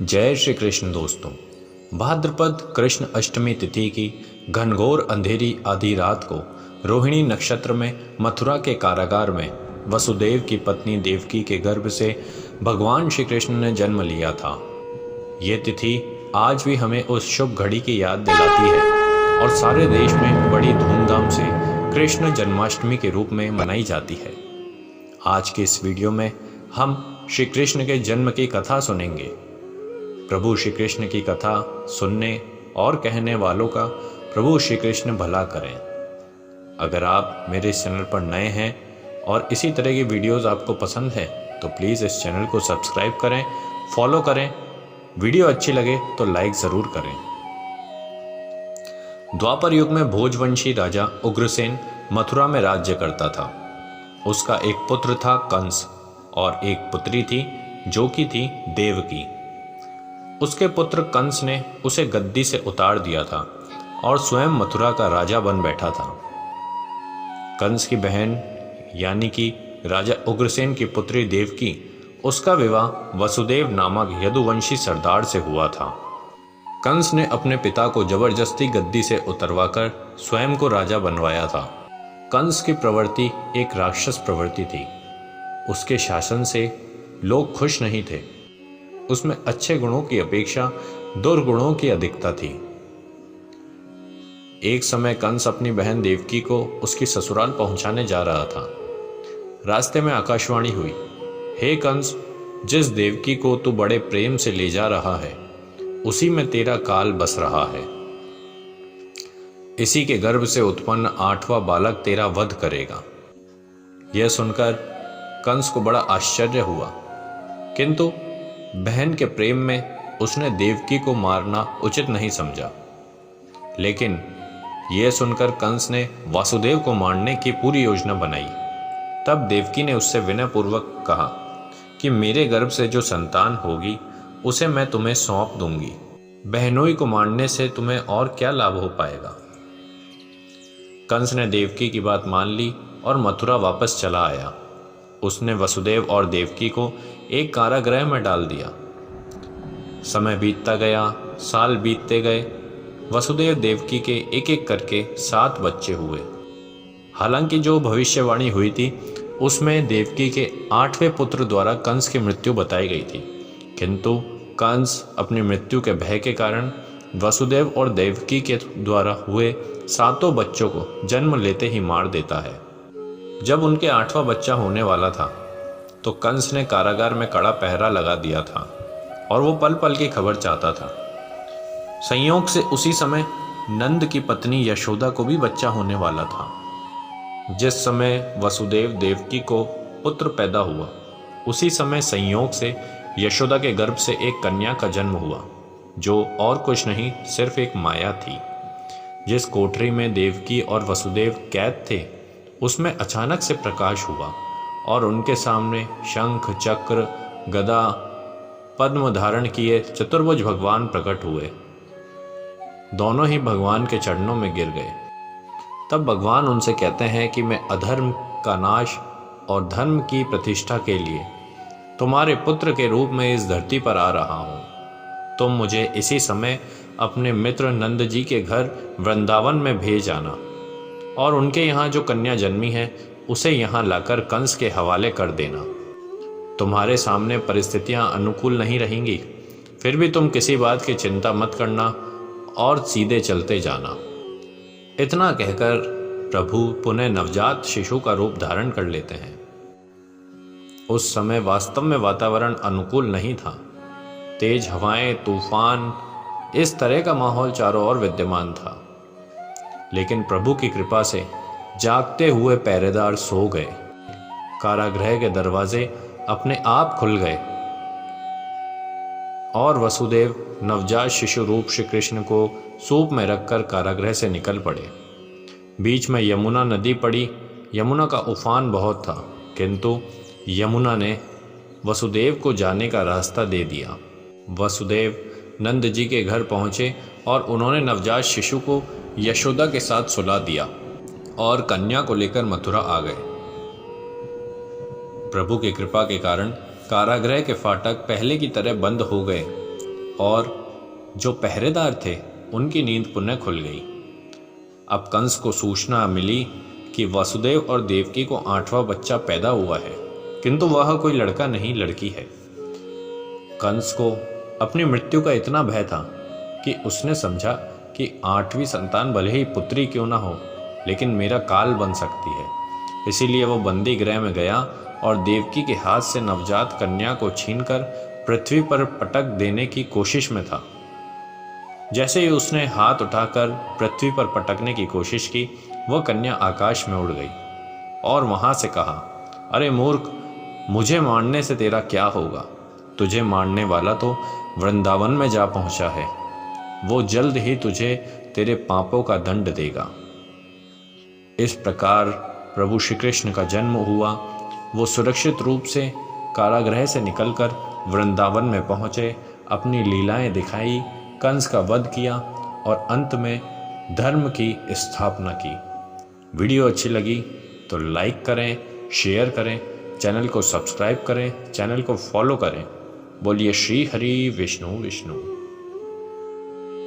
जय श्री कृष्ण दोस्तों। भाद्रपद कृष्ण अष्टमी तिथि की घनघोर अंधेरी आधी रात को रोहिणी नक्षत्र में मथुरा के कारागार में वसुदेव की पत्नी देवकी के गर्भ से भगवान श्री कृष्ण ने जन्म लिया था। ये तिथि आज भी हमें उस शुभ घड़ी की याद दिलाती है और सारे देश में बड़ी धूमधाम से कृष्ण जन्माष्टमी के रूप में मनाई जाती है। आज के इस वीडियो में हम श्री कृष्ण के जन्म की कथा सुनेंगे। प्रभु श्री कृष्ण की कथा सुनने और कहने वालों का प्रभु श्री कृष्ण भला करें। अगर आप मेरे इस चैनल पर नए हैं और इसी तरह की वीडियोस आपको पसंद है तो प्लीज़ इस चैनल को सब्सक्राइब करें, फॉलो करें। वीडियो अच्छी लगे तो लाइक ज़रूर करें। द्वापर युग में भोजवंशी राजा उग्रसेन मथुरा में राज्य करता था। उसका एक पुत्र था कंस और एक पुत्री थी जो कि थी देवकी। उसके पुत्र कंस ने उसे गद्दी से उतार दिया था और स्वयं मथुरा का राजा बन बैठा था। कंस की बहन यानी कि राजा उग्रसेन की पुत्री देवकी, उसका विवाह वसुदेव नामक यदुवंशी सरदार से हुआ था। कंस ने अपने पिता को जबरदस्ती गद्दी से उतरवाकर स्वयं को राजा बनवाया था। कंस की प्रवृत्ति एक राक्षस प्रवृत्ति थी। उसके शासन से लोग खुश नहीं थे। उसमें अच्छे गुणों की अपेक्षा दुर्गुणों की अधिकता थी। एक समय कंस अपनी बहन देवकी को उसकी ससुराल पहुंचाने जा रहा था। रास्ते में आकाशवाणी हुई, हे कंस, जिस देवकी को तू बड़े प्रेम से ले जा रहा है उसी में तेरा काल बस रहा है। इसी के गर्भ से उत्पन्न 8वां बालक तेरा वध करेगा। यह सुनकर कंस को बड़ा आश्चर्य हुआ, किंतु बहन के प्रेम में उसने देवकी को मारना उचित नहीं समझा। लेकिन यह सुनकर कंस ने वासुदेव को मारने की पूरी योजना बनाई। तब देवकी ने उससे विनयपूर्वक कहा कि मेरे गर्भ से जो संतान होगी उसे मैं तुम्हें सौंप दूंगी। बहनोई को मारने से तुम्हें और क्या लाभ हो पाएगा। कंस ने देवकी की बात मान ली और मथुरा वापस चला आया। उसने वसुदेव और देवकी को एक कारागृह में डाल दिया। समय बीतता गया, साल बीतते गए। वसुदेव देवकी के एक एक करके 7 बच्चे हुए। हालांकि जो भविष्यवाणी हुई थी उसमें देवकी के 8वें पुत्र द्वारा कंस की मृत्यु बताई गई थी, किंतु कंस अपनी मृत्यु के भय के कारण वसुदेव और देवकी के द्वारा हुए 7 बच्चों को जन्म लेते ही मार देता है। जब उनके 8वां बच्चा होने वाला था तो कंस ने कारागार में कड़ा पहरा लगा दिया था और वो पल पल की खबर चाहता था। संयोग से उसी समय नंद की पत्नी यशोदा को भी बच्चा होने वाला था। जिस समय वसुदेव देवकी को पुत्र पैदा हुआ उसी समय संयोग से यशोदा के गर्भ से एक कन्या का जन्म हुआ, जो और कुछ नहीं सिर्फ एक माया थी। जिस कोठरी में देवकी और वसुदेव कैद थे उसमें अचानक से प्रकाश हुआ और उनके सामने शंख, चक्र, गदा, पद्म धारण किए चतुर्भुज भगवान प्रकट हुए। दोनों ही भगवान के चरणों में गिर गए। तब भगवान उनसे कहते हैं कि मैं अधर्म का नाश और धर्म की प्रतिष्ठा के लिए तुम्हारे पुत्र के रूप में इस धरती पर आ रहा हूँ। तुम मुझे इसी समय अपने मित्र नंद जी के घर वृंदावन में भेज आना और उनके यहाँ जो कन्या जन्मी है उसे यहाँ लाकर कंस के हवाले कर देना। तुम्हारे सामने परिस्थितियाँ अनुकूल नहीं रहेंगी, फिर भी तुम किसी बात की चिंता मत करना और सीधे चलते जाना। इतना कहकर प्रभु पुनः नवजात शिशु का रूप धारण कर लेते हैं। उस समय वास्तव में वातावरण अनुकूल नहीं था। तेज हवाएं, तूफान, इस तरह का माहौल चारों ओर विद्यमान था। लेकिन प्रभु की कृपा से जागते हुए पहरेदार सो गए। कारागृह के दरवाजे अपने आप खुल गए और वसुदेव नवजात शिशु रूप श्री कृष्ण को सूप में रखकर कारागृह से निकल पड़े। बीच में यमुना नदी पड़ी। यमुना का उफान बहुत था, किंतु यमुना ने वसुदेव को जाने का रास्ता दे दिया। वसुदेव नंद जी के घर पहुँचे और उन्होंने नवजात शिशु को यशोदा के साथ सुला दिया और कन्या को लेकर मथुरा आ गए। प्रभु की कृपा के कारण कारागृह के फाटक पहले की तरह बंद हो गए और जो पहरेदार थे उनकी नींद पुनः खुल गई। अब कंस को सूचना मिली कि वसुदेव और देवकी को 8वां बच्चा पैदा हुआ है, किंतु वह कोई लड़का नहीं लड़की है। कंस को अपनी मृत्यु का इतना भय था कि उसने समझा कि 8वीं संतान भले ही पुत्री क्यों ना हो, लेकिन मेरा काल बन सकती है। इसीलिए वह बंदी गृह में गया और देवकी के हाथ से नवजात कन्या को छीनकर पृथ्वी पर पटक देने की कोशिश में था। जैसे ही उसने हाथ उठाकर पृथ्वी पर पटकने की कोशिश की, वह कन्या आकाश में उड़ गई और वहां से कहा, अरे मूर्ख, मुझे मारने से तेरा क्या होगा? तुझे मारने वाला तो वृंदावन में जा पहुंचा है। वो जल्द ही तुझे तेरे पापों का दंड देगा। इस प्रकार प्रभु श्री कृष्ण का जन्म हुआ। वो सुरक्षित रूप से कारागृह से निकलकर वृंदावन में पहुंचे, अपनी लीलाएं दिखाई, कंस का वध किया और अंत में धर्म की स्थापना की। वीडियो अच्छी लगी तो लाइक करें, शेयर करें, चैनल को सब्सक्राइब करें, चैनल को फॉलो करें। बोलिए श्री हरि विष्णु विष्णु।